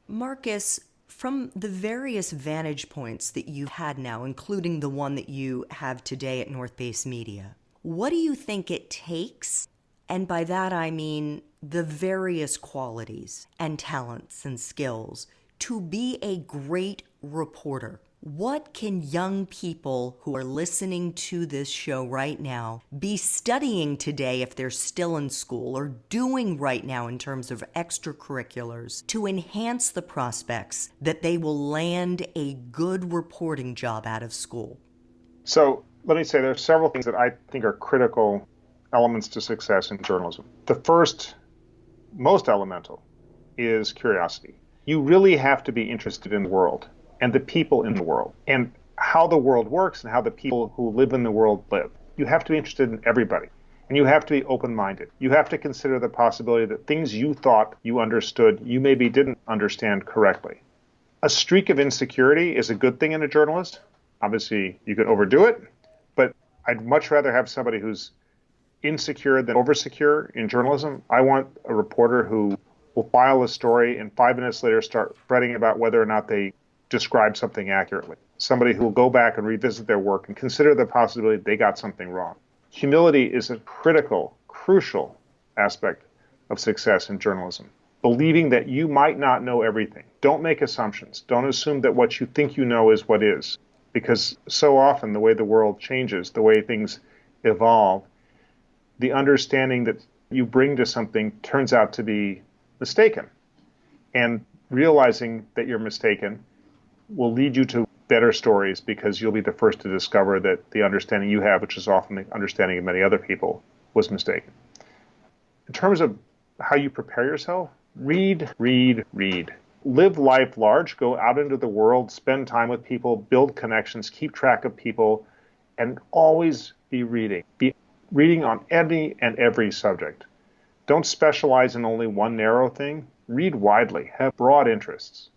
Marcus, from the various vantage points that you've had now, including the one that you have today at North Base Media, what do you think it takes? And by that I mean the various qualities and talents and skills to be a great reporter. What can young people who are listening to this show right now be studying today if they're still in school, or doing right now in terms of extracurriculars to enhance the prospects that they will land a good reporting job out of school? So let me say there are several things that I think are critical elements to success in journalism. The first, most elemental, is curiosity. You really have to be interested in the world and the people in the world and how the world works and how the people who live in the world live. You have to be interested in everybody, and you have to be open-minded. You have to consider the possibility that things you thought you understood, you maybe didn't understand correctly. A streak of insecurity is a good thing in a journalist. Obviously, you could overdo it, but I'd much rather have somebody who's insecure than oversecure in journalism. I want a reporter who will file a story and 5 minutes later start fretting about whether or not they describe something accurately. Somebody who will go back and revisit their work and consider the possibility they got something wrong. Humility is a critical, crucial aspect of success in journalism. Believing that you might not know everything. Don't make assumptions. Don't assume that what you think you know is what is. Because so often the way the world changes, the way things evolve, the understanding that you bring to something turns out to be mistaken. And realizing that you're mistaken will lead you to better stories, because you'll be the first to discover that the understanding you have, which is often the understanding of many other people, was mistaken. In terms of how you prepare yourself, read, read, read. Live life large, go out into the world, spend time with people, build connections, keep track of people, and always be reading. Be reading on any and every subject. Don't specialize in only one narrow thing. Read widely, have broad interests.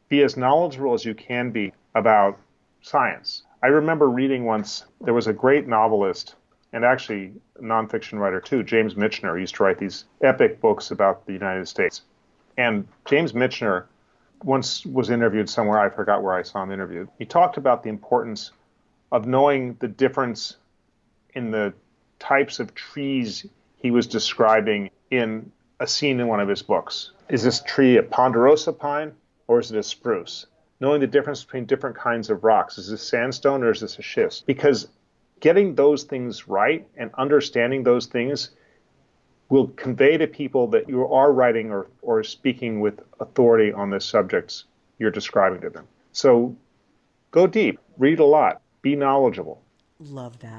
Be as knowledgeable as you can be about science. I remember reading once, there was a great novelist, and actually a nonfiction writer too, James Michener, used to write these epic books about the United States. And James Michener once was interviewed somewhere, I forgot where I saw him interviewed. He talked about the importance of knowing the difference in the types of trees he was describing in a scene in one of his books. Is this tree a ponderosa pine or is it a spruce? Knowing the difference between different kinds of rocks. Is this sandstone or is this a schist? Because getting those things right and understanding those things will convey to people that you are writing or speaking with authority on the subjects you're describing to them. So go deep, read a lot, be knowledgeable. Love that.